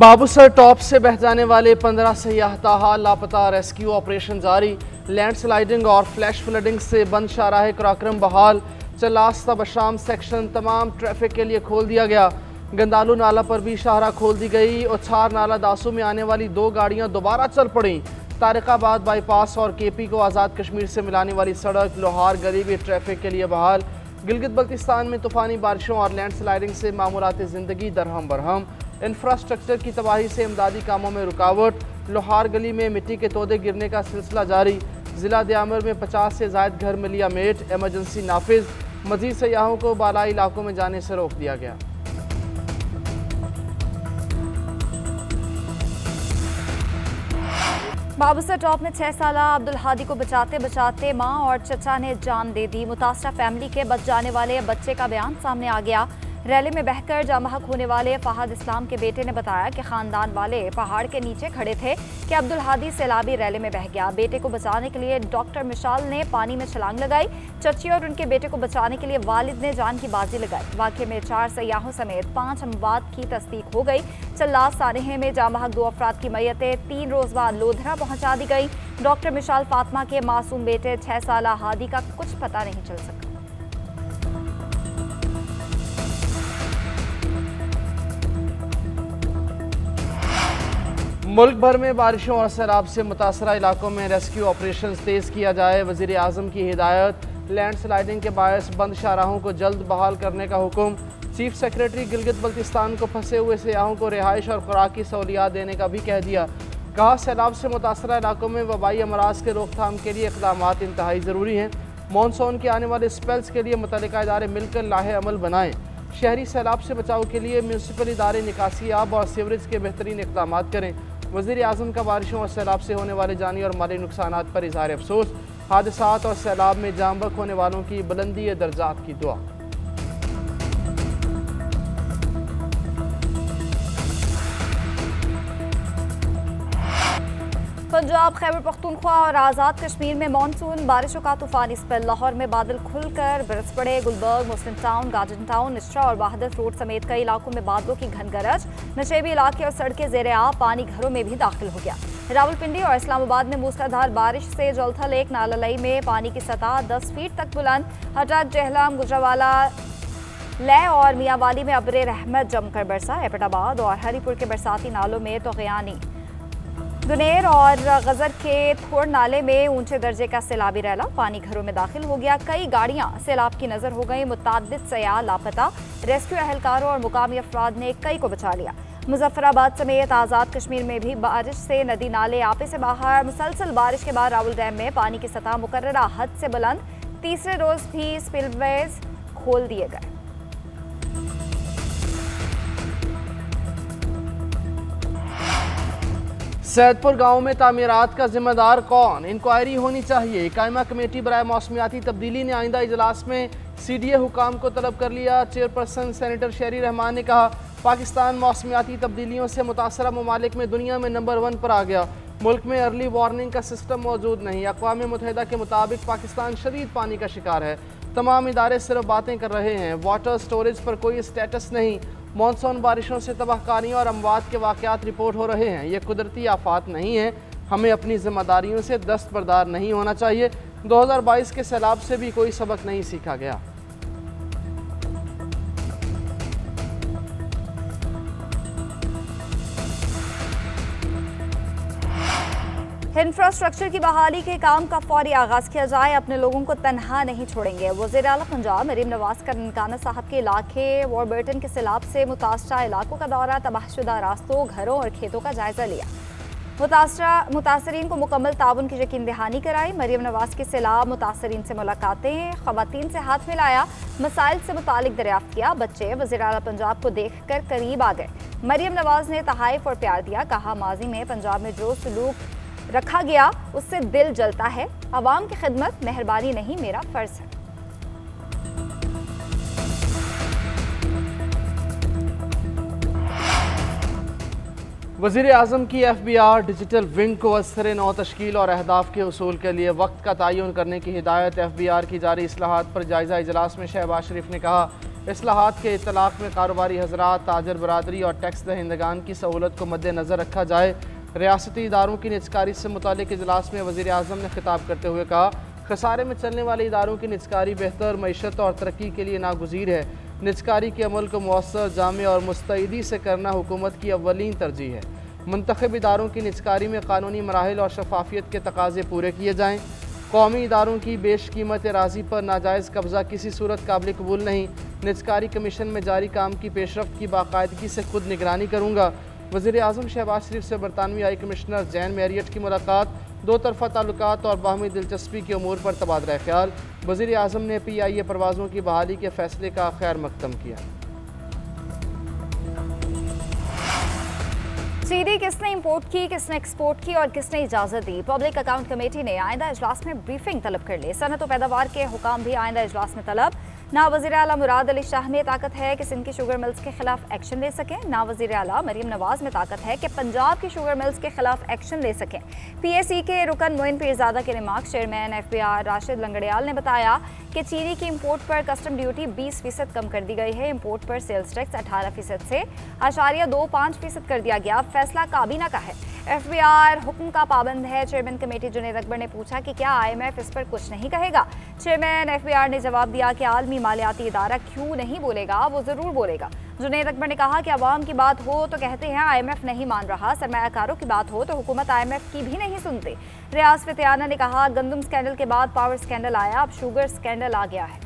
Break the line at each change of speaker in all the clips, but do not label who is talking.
Babusar top से बह जाने वाले 15 सयाह ताहाल लापता, रेस्क्यू ऑपरेशन जारी। लैंडस्लाइडिंग और फ्लैश फ्लडिंग से बंद शाहराह कराक्रम बहाल। चलास बशाम सेक्शन तमाम ट्रैफिक के लिए खोल दिया गया। गंदालू नाला पर भी शाहरा खोल दी गई। उछार नाला दासू में आने वाली 2 गाड़ियां दोबारा चल पड़ी। तारिकाबाद बाईपास और केपी को आज़ाद कश्मीर से मिलाने वाली सड़क लोहार गली भी ट्रैफिक के लिए बहाल। गिलगित बल्तिस्तान में तूफ़ानी बारिशों और लैंडस्लाइडिंग से मामूलात ज़िंदगी दरहम बरहम। इंफ्रास्ट्रक्चर की तबाही से इमदादी कामों में रुकावट। लोहार गली में मिट्टी के तोदे गिरने का सिलसिला जारी। ज़िला दियामर में 50 से ज़ायद घर में लिया मेट। एमरजेंसी नाफिज। मज़ीद सयाहों को बालाई इलाकों में जाने से रोक दिया गया।
बाबूसर टॉप में 6 साला अब्दुल हादी को बचाते बचाते मां और चचा ने जान दे दी। मुतासरा फैमिली के बच जाने वाले बच्चे का बयान सामने आ गया। रैली में बहकर जामहक होने वाले फहद इस्लाम के बेटे ने बताया कि खानदान वाले पहाड़ के नीचे खड़े थे कि अब्दुल हादी सैलाबी रैली में बह गया। बेटे को बचाने के लिए डॉक्टर मिशाल ने पानी में छलांग लगाई। चची और उनके बेटे को बचाने के लिए वालिद ने जान की बाजी लगाई। वाक़े में 4 सयाहों समेत 5 अमवात की तस्दीक हो गई। चल्लास सानहे में जामहक 2 अफराद की मैयतें 3 रोज़ बाद लोधरा पहुँचा दी गई। डॉक्टर मिशाल फातिमा के मासूम बेटे 6 साला हादी का कुछ पता नहीं चल सका।
मुल्क भर में बारिशों और सैलाब से मुतासरा इलाकों में रेस्क्यू ऑपरेशन तेज़ किया जाए। वज़ीर आज़म की हिदायत। लैंडस्लाइडिंग के बायस बंद शाहराहों को जल्द बहाल करने का हुक्म। चीफ सेक्रेटरी गिलगित बल्तिस्तान को फंसे हुए सयाहों को रिहाइश और खुराक की सहूलियात देने का भी कह दिया। कहा सैलाब से मुतासरा इलाकों में वबाई अमराज के रोकथाम के लिए इक़दामात इंतहाई ज़रूरी हैं। मानसून के आने वाले स्पेल्स के लिए मुतल्लिका इदारे मिलकर लाहे अमल बनाएँ। शहरी सैलाब से बचाव के लिए म्यूनसिपल इदारे निकासी आब और सीवरेज के बेहतरीन इक़दामात करें। वज़ीर आज़म का बारिशों और सैलाब से होने वाले जानी और माली नुकसानात पर इज़हार अफसोस। हादसात और सैलाब में जाम बहक होने वालों की बुलंदी दर्जात की दुआ।
पंजाब, खैबर पख्तूनख्वा और आज़ाद कश्मीर में मानसून बारिशों का तूफानी स्पेल। लाहौर में बादल खुलकर बरस पड़े। गुलबर्ग, मुस्लिम टाउन, गार्डन टाउन, निश्रा और बहादुर रोड समेत कई इलाकों में बादलों की घन गरज। नशेबी इलाके और सड़कें ज़ेरे आब, पानी घरों में भी दाखिल हो गया। रावलपिंडी और इस्लामाबाद में मूसलाधार बारिश से जलथल एक नाललई में पानी की सतह 10 फीट तक बुलंद। हटक, जहलम, गुजरावाला, लय और मियांवाली में अब्रे रहमत जमकर बरसा। एबटाबाद और हरीपुर के बरसाती नालों में तोगयानी। दुनेर और गजर के थोड़ नाले में ऊंचे दर्जे का सैलाबी रैला। पानी घरों में दाखिल हो गया। कई गाड़ियां सैलाब की नजर हो गई। मुताद्दिद सयाह लापता। रेस्क्यू एहलकारों और मुकामी अफराद ने कई को बचा लिया। मुजफ्फराबाद समेत आज़ाद कश्मीर में भी बारिश से नदी नाले आपे से बाहर। मुसलसल बारिश के बाद रावल डैम में पानी की सतह मुकर्ररा हद से बुलंद। तीसरे रोज भी स्पिलवेज खोल दिए गए।
सैदपुर गांव में तामीरात का जिम्मेदार कौन? इंक्वायरी होनी चाहिए। कायमा कमेटी बराए मौसमियाती तब्दीली ने आइंदा इजलास में CDA हुकाम को तलब कर लिया। चेयरपर्सन सेनेटर शहरी रहमान ने कहा, पाकिस्तान मौसमियाती तब्दीलियों से मुतासरा ममालिक में दुनिया में नंबर 1 पर आ गया। मुल्क में अर्ली वार्निंग का सिस्टम मौजूद नहीं। अक़वाम मुत्तहिदा के मुताबिक पाकिस्तान शदीद पानी का शिकार है। तमाम इदारे सिर्फ बातें कर रहे हैं। वाटर स्टोरेज पर कोई स्टेटस नहीं। मानसून बारिशों से तबाहकारियों और अमवात के वाक़यात रिपोर्ट हो रहे हैं। ये कुदरती आफात नहीं है। हमें अपनी जिम्मेदारियों से दस्तबरदार नहीं होना चाहिए। 2022 के सैलाब से भी कोई सबक नहीं सीखा गया।
इंफ्रास्ट्रक्चर की बहाली के काम का फौरी आगाज किया जाए। अपने लोगों को तनहा नहीं छोड़ेंगे। वज़ीर आला पंजाब मरीम नवाज का ननकाना साहब के इलाके वॉरबर्टन के सैलाब से मुतासरा इलाकों का दौरा, तबाहशुदा रास्तों, घरों और खेतों का जायजा लिया। मुतासरीन को मुकम्मल ताउन की यकीन दहानी कराई। मरीम नवाज के सैलाब मुतासरीन से मुलाकातें, खवातीन से हाथ मिलाया, मसाइल से मुतालिक दरियाफ्त किया। बच्चे वज़ीर आला पंजाब को देख कर करीब आ गए। मरीम नवाज ने तहाइफ और प्यार दिया। कहा, माजी में पंजाब में जो सलूक रखा गया उससे दिल जलता है। अवाम की खिदमत मेहरबानी नहीं, मेरा फर्ज है।
वज़ीर आज़म की FBR डिजिटल विंग को असर नौ तश्कील और अहदाफ के हसूल के लिए वक्त का तयन करने की हिदायत। FBR की जारी इस्लाहात पर जायज़ा इजलास में शहबाज शरीफ ने कहा, इस्लाहात के इतलाक़ में कारोबारी हजरात, ताजर बरादरी और टैक्स दहिंदगान की सहूलत को मद्देनज़र रखा जाए। रियासती इदारों की निजकारी से मुतालिक इजलास में वज़ीर आज़म ने खिताब करते हुए कहा, खसारे में चलने वाले इदारों की निजकारी बेहतर मईशत और तरक्की के लिए नागुज़ीर है। निजकारी के अमल को मौसर, जामे और मुस्तैदी से करना हुकूमत की अव्वलीन तरजीह है। मुंतखब इदारों की निजकारी में कानूनी मराहिल और शफाफियत के तकाजे पूरे किए जाएँ। कौमी इदारों की बेशकीमत राज़ी पर नाजायज़ कब्ज़ा किसी सूरत काबिल कबूल नहीं। निजकारी कमीशन में जारी काम की पेशरफ्त की बाकायदगी से खुद निगरानी करूँगा। वज़ीर आज़म शहबाज शरीफ से बरतानवी हाई कमिश्नर जैन मैरियट की मुलाकात, दो तरफ़ा ताल्लुकात और बाहमी दिलचस्पी के अमूर पर तबादला ख्याल। वज़ीर आज़म ने PIA परवाज़ों की बहाली के फ़ैसले का खैर मकदम किया।
चीनी किसने इंपोर्ट की, किसने एक्सपोर्ट की और किसने इजाज़त दी? पब्लिक अकाउंट कमेटी ने आइंदा इजलास में ब्रीफिंग तलब कर ली। सनत व पैदावार के हुकाम भी आइंदा इजलास में तलब। ना वज़ीर आला मुराद अली शाह में ताकत है कि सिंध की शुगर मिल्स के खिलाफ एक्शन ले सकें, ना वज़ीर आला मरीम नवाज में ताकत है कि पंजाब की शुगर मिल्स के खिलाफ एक्शन ले सकें। PAC के रुकन मोइन पीरजादा के remark. Chairman FBR Rashid Langrial ने बताया कि चीनी की इंपोर्ट पर कस्टम ड्यूटी 20% कम कर दी गई है। इंपोर्ट पर सेल्स टैक्स 18% से 0.25% कर दिया गया। फैसला काबीना का है, FBR हुक्म का पाबंद है। चेयरमैन कमेटी जुनैद अकबर ने पूछा कि क्या IMF इस पर कुछ नहीं कहेगा। चेयरमैन FBR ने जवाब दिया कि आलमी मालियाती इदारा क्यों नहीं बोलेगा, वो ज़रूर बोलेगा। जुनैद अकबर ने कहा कि अवाम की बात हो तो कहते हैं IMF नहीं मान रहा, सरमायाकारों की बात हो तो हुकूमत IMF की भी नहीं सुनती। रियाज फतेहाना ने कहा, गंदम स्कैंडल के बाद पावर स्कैंडल आया, अब शुगर स्कैंडल आ गया है।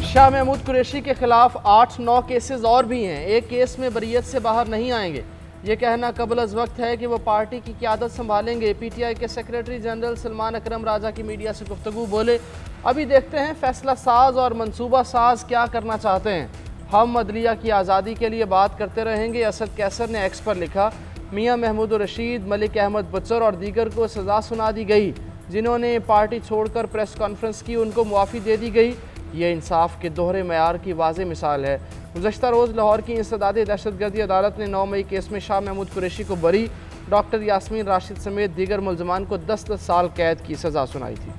शाह महमूद कुरैशी के खिलाफ 8-9 केसेस और भी हैं। एक केस में बरीयत से बाहर नहीं आएंगे, ये कहना कबल अज़ वक्त है कि वो पार्टी की क़यादत संभालेंगे। PTI के सेक्रेटरी जनरल सलमान अकरम राजा की मीडिया से गुफ्तगू बोले, अभी देखते हैं फैसला साज और मनसूबा साज क्या करना चाहते हैं। हम अदलिया की आज़ादी के लिए बात करते रहेंगे। असद कैसर ने एक्स पर लिखा, मियाँ महमूद रशीद, मलिक अहमद बच्चर और दीगर को सज़ा सुना दी गई। जिन्होंने पार्टी छोड़कर प्रेस कॉन्फ्रेंस की, उनको मुआफ़ी दे दी गई। ये इंसाफ के दोहरे मयार की वाज़े मिसाल है। गुज़श्ता रोज़ लाहौर की इंसदादी दहशतगर्दी अदालत ने 9 मई केस में शाह महमूद कुरैशी को बरी, डॉक्टर यास्मीन राशिद समेत दीगर मुल्ज़मान को 10 साल कैद की सज़ा सुनाई थी।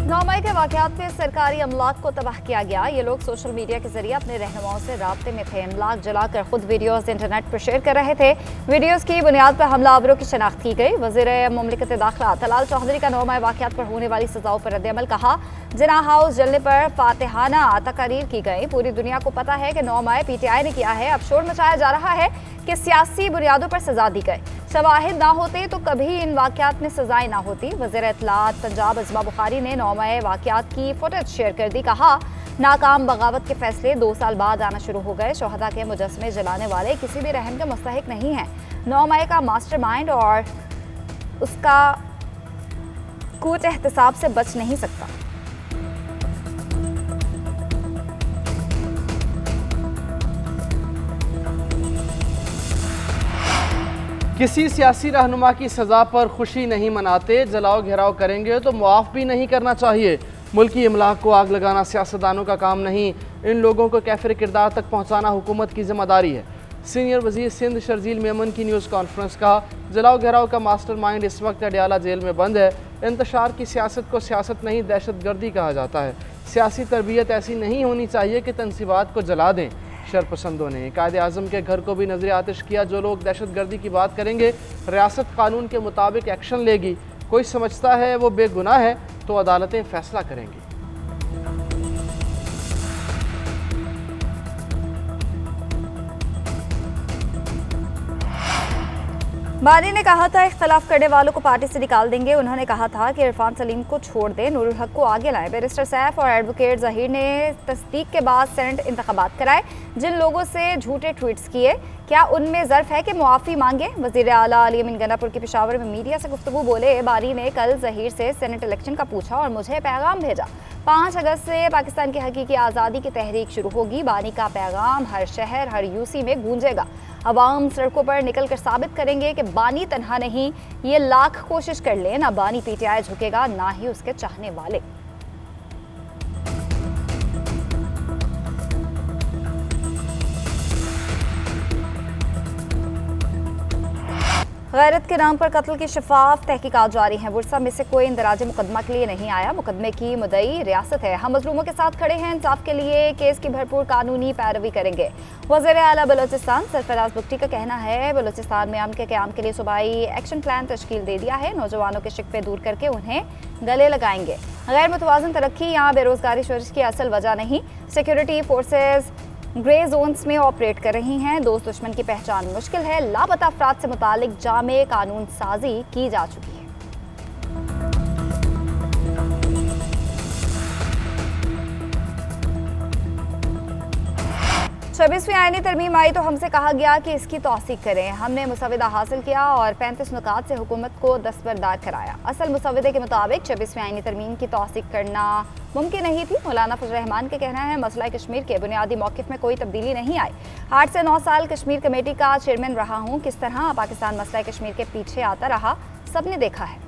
नौमई के वाक़यात में सरकारी अमलाक को तबाह किया गया। ये लोग सोशल मीडिया के जरिए अपने रहनुमाओं से राब्ते में थे। अमलाक जलाकर खुद वीडियोस इंटरनेट पर शेयर कर रहे थे। वीडियोस की बुनियाद पर हमलावरों की शनाख्त की गई। वज़ीर मुमलिकत दाखिला तलाल चौधरी का 9 मई वाक़यात पर होने वाली सज़ाओं पर रद्द-ए-अमल। कहा, जिना हाउस जलने पर फातिहाना तकारीर की गई। पूरी दुनिया को पता है कि 9 मई PTI ने किया है। अब शोर मचाया जा रहा है कि सियासी बुनियादों पर सजा दी गई। शवाहिद ना होते तो कभी इन वाक़यात में सजाएं ना होती। वज़ीर इत्तलात पंजाब अज़मा बुखारी ने 9 मई वाक़यात की फुटेज शेयर कर दी। कहा, नाकाम बगावत के फैसले 2 साल बाद आना शुरू हो गए। शोहदा के मुजस्समे जलाने वाले किसी भी रहम के मुस्तहिक नहीं हैं। 9 मई का मास्टरमाइंड और उसका कूच एहतसाब से बच नहीं सकता।
किसी सियासी रहनुमा की सज़ा पर खुशी नहीं मनाते, जलाओ घेराव करेंगे तो मुआफ़ भी नहीं करना चाहिए। मुल्की इमलाक को आग लगाना सियासतदानों का काम नहीं, इन लोगों को कैफिर किरदार तक पहुँचाना हुकूमत की जिम्मेदारी है। सीनियर वज़ीर सिंध शर्जील मेमन की न्यूज़ कॉन्फ्रेंस। कहा, जलाओ घेराव का मास्टरमाइंड इस वक्त अडियाला जेल में बंद है। इंतशार की सियासत को सियासत नहीं दहशतगर्दी कहा जाता है। सियासी तरबियत ऐसी नहीं होनी चाहिए कि तनसीबात को जला दें। शरपसंदों ने कायदे आज़म के घर को भी नजर आतिश किया। जो लोग दहशतगर्दी की बात करेंगे, रियासत कानून के मुताबिक एक्शन लेगी। कोई समझता है वो बेगुनाह है तो अदालतें फैसला करेंगी।
बानी ने कहा था, इख्तलाफ करने वालों को पार्टी से निकाल देंगे। उन्होंने कहा था कि इरफान सलीम को छोड़ दें, नूरुल हक को आगे लाएं। बैरिस्टर सैफ और एडवोकेट ज़हीर ने तस्दीक के बाद सेनेट इंतखाबात कराए। जिन लोगों से झूठे ट्वीट्स किए, क्या उनमें ज़र्फ है कि मुआफ़ी मांगे? वज़ीर आला अली अमीन गंडापुर के पेशावर में मीडिया से गुफ्तगू बोले, बानी ने कल ज़हीर से सेनेट इलेक्शन का पूछा और मुझे पैगाम भेजा। 5 अगस्त से पाकिस्तान की हकीकी आज़ादी की तहरीक शुरू होगी। बानी का पैगाम हर शहर, हर यूसी में गूंजेगा। अवाम सड़कों पर निकल कर साबित करेंगे कि बानी तन्हा नहीं, ये लाख कोशिश कर ले, ना बानी पीटीआई झुकेगा ना ही उसके चाहने वाले। गैरत के नाम पर कत्ल की शफाफ तहकीकात जारी हैं। बुरसा में से कोई इंदराज मुकदमा के लिए नहीं आया। मुकदमे की मुद्दई रियासत है। हम मजलूमों के साथ खड़े हैं, इंसाफ के लिए केस की भरपूर कानूनी पैरवी करेंगे। वज़ीर आला बलोचिस्तान सरफराज बुगटी का कहना है, बलोचिस्तान में अमन के क़याम के लिए सूबाई एक्शन प्लान तश्कील दे दिया है। नौजवानों के शिकवे दूर करके उन्हें गले लगाएंगे। गैर मुतवाज़न तरक्की यहाँ बेरोजगारी शोरश की असल वजह नहीं। सिक्योरिटी फोर्सेज ग्रे जोन्स में ऑपरेट कर रही हैं। दोस्त दुश्मन की पहचान मुश्किल है। लापता अफराद से मुतालिक जामे कानून साजी की जा चुकी है। 26वीं आईनी तरमीम आई तो हमसे कहा गया कि इसकी तौसीक करें। हमने मुसविदा हासिल किया और 35 नुकात से हुकूमत को दस्तबरदार कराया। असल मुसविदे के मुताबिक 26वीं आईनी तरमीम की तौसीक करना मुमकिन नहीं थी। मौलाना फजल रहमान का कहना है, मसला कश्मीर के बुनियादी मौक़िफ़ में कोई तब्दीली नहीं आई। 8 से 9 साल कश्मीर कमेटी का चेयरमैन रहा हूँ। किस तरह पाकिस्तान मसला कश्मीर के पीछे आता रहा, सबने देखा है।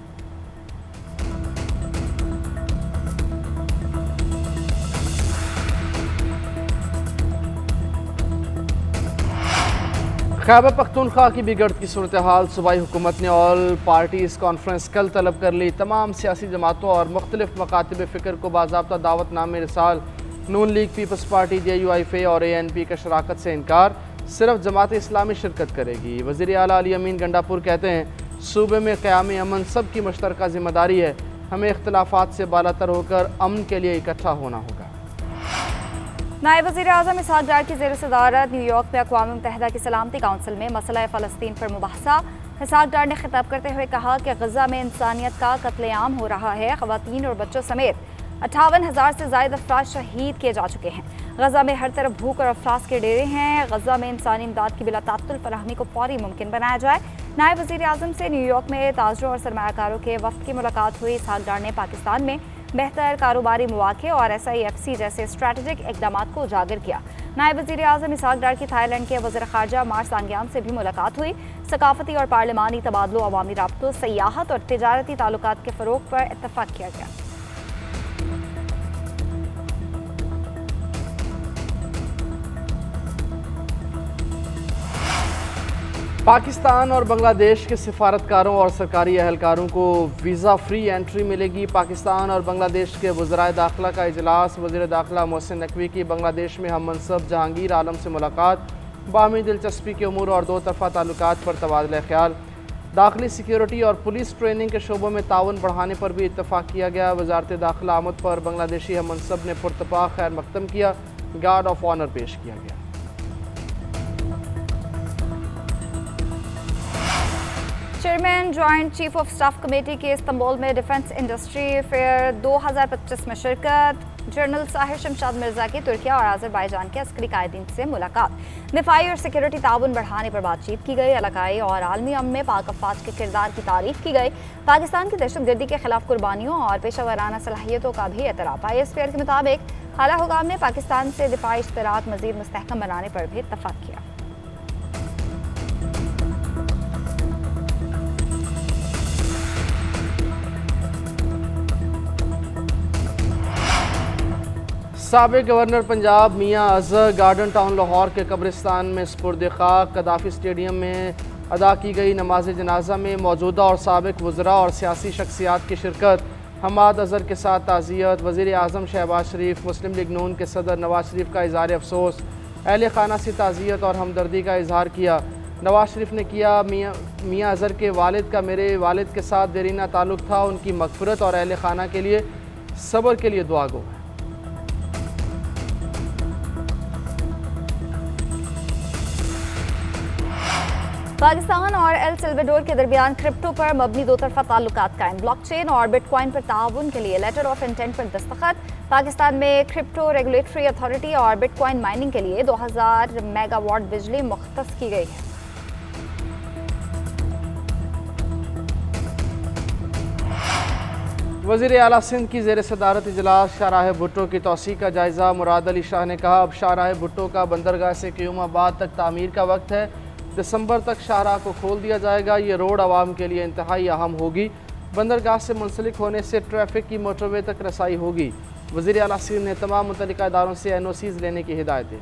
खैबर पख्तूनख्वा की बिगड़ती सूरत हाल, सूबाई हुकूमत ने ऑल पार्टीज़ कॉन्फ्रेंस कल तलब कर ली। तमाम सियासी जमातों और मुख्तलिफ मकातब फ़िक्र को बाज़ाब्ता दावतनामे रिसाल। नून लीग, पीपल्स पार्टी, JUIF और ANP का शराकत से इनकार। सिर्फ जमात इस्लामी शिरकत करेगी। वज़ीर आला अली अमीन गंडापुर कहते हैं, सूबे में क़याम अमन सब की मुश्तरका ज़िम्मेदारी है। हमें इख्तलाफात से बालातर होकर अमन के लिए इकट्ठा होना होगा।
नायब वज़ीर आज़म इसहाक़ डार की ज़ेर सदारत न्यूयॉर्क में अक़वाम मुत्तहिदा की सलामती काउंसिल में मसला फ़लस्तीन पर मुबाहसा। इसहाक़ डार ने खिताब करते हुए कहा कि गज़ा में इंसानियत का कत्लेआम हो रहा है। ख़वातीन और बच्चों समेत 58,000 से ज़ायद अफराद शहीद किए जा चुके हैं। गज़ा में हर तरफ भूख और अफलास के डेरे हैं। गज़ा में इंसानी इमदाद की बिला तात्तुल फराहमी को फौरी मुमकिन बनाया जाए। नायब वज़ीर आज़म से न्यूयॉर्क में ताजरों और सरमायाकारों के वफ़द की मुलाकात हुई। इसहाक़ डार ने पाकिस्तान में बेहतर कारोबारी मौक़े और SIFC जैसे स्ट्रैटेजिक इक़दामात को उजागर किया। नायब वज़ीर आज़म इसहाक़ डार की थाईलैंड के वज़ीर ख़ारजा मार सांग्यान से भी मुलाकात हुई। सकाफ़ती और पार्लिमानी तबादलों, अवामी राब्तों, सयाहत और तिजारती ताल्लुकात के फ़रोग़ पर इत्तफ़ाक़ किया गया।
पाकिस्तान और बांग्लादेश के सिफारतकारों और सरकारी अहलकारों को वीज़ा फ्री एंट्री मिलेगी। पाकिस्तान और बांग्लादेश के वज़राए दाखिला का इजलास। वज़ीर दाखिला मोहसिन नकवी की बांग्लादेश में हम मनसब जहांगीर आलम से मुलाकात। बाहमी दिलचस्पी के उमूर और दो तरफ़ा ताल्लुकात पर तबादला ख्याल। दाखिली सिक्योरिटी और पुलिस ट्रेनिंग के शोबों में ताउन बढ़ाने पर भी इत्तफ़ाक़ किया गया। वज़ारत दाखिला आमद पर बांग्लादेशी हम मनसब ने पुरतपाक खैर मकदम किया। गार्ड ऑफ ऑनर पेश किया गया।
Chairman joint chief of staff committee के इस्तांबुल में डिफेंस इंडस्ट्री फेयर 2025 में शिरकत। जनरल साहिर शमशाद मिर्जा की तुर्किया और आज़रबाईजान के अस्करी कायदीन से मुलाकात। दिफाई और सिक्योरिटी ताउन बढ़ाने पर बातचीत की गई। इलाकाई और आलमी अमन में पाक अफवाज के किरदार की तारीफ की गई। पाकिस्तान की दहशतगर्दी के खिलाफ कुर्बानियों और पेशा वराना सलाहियतों का भी एतराफ़। IS फेयर के मुताबिक आला हुकाम ने पाकिस्तान से दिफाई इश्तराक मज़ीद मुस्तहकम बनाने पर भी इत्तफ़ाक़ किया।
साबिक़ गवर्नर पंजाब मियां अज़हर गार्डन टाउन लाहौर के कब्रिस्तान में सुपुर्द खाक। कदाफ़ी स्टेडियम में अदा की गई नमाज जनाजा में मौजूदा और साबिक़ वज़रा और सियासी शख्सियात की शिरकत। हमाद अज़हर के साथ ताज़ियत। वज़ीर आज़म शहबाज शरीफ, मुस्लिम लीग नून के सदर नवाज शरीफ का इज़हार अफसोस। अहले खाना से ताज़ियत और हमदर्दी का इज़हार किया। नवाज शरीफ ने किया, मियां अज़हर के वालिद का मेरे वालिद के साथ देरीना ताल्लुक़ था। उनकी मग़फ़िरत और अहले खाना के लिए सब्र के लिए दुआ गो।
पाकिस्तान और एल सल्वाडोर के दरमियान क्रिप्टो पर मबनी दो तरफा ताल्लुकात कायम। ब्लॉकचेन और बिटकॉइन पर ताउन के लिए लेटर ऑफ इंटेंट पर दस्तखत। पाकिस्तान में क्रिप्टो रेगुलेटरी अथॉरिटी और बिटकॉइन माइनिंग के लिए 2000 मेगावाट बिजली मुख्तस की गई है।
वज़ीर आला सिंध की ज़ेर सदारत इजलास। शाहराह भुट्टो की तौसी का जायज़ा। मुराद अली शाह ने कहा, अब शाहराह भुट्टो का बंदरगाह से क्यूमाबाद तक तामीर का वक्त है। दिसंबर तक शाहराह को खोल दिया जाएगा। ये रोड आवाम के लिए इंतहाई अहम होगी। बंदरगाह से मुंसलिक होने से ट्रैफिक की मोटरवे तक रसाई होगी। वज़ीर आला सिंध ने तमाम मुतल्लिका इदारों से NOCs लेने की हिदायत दी।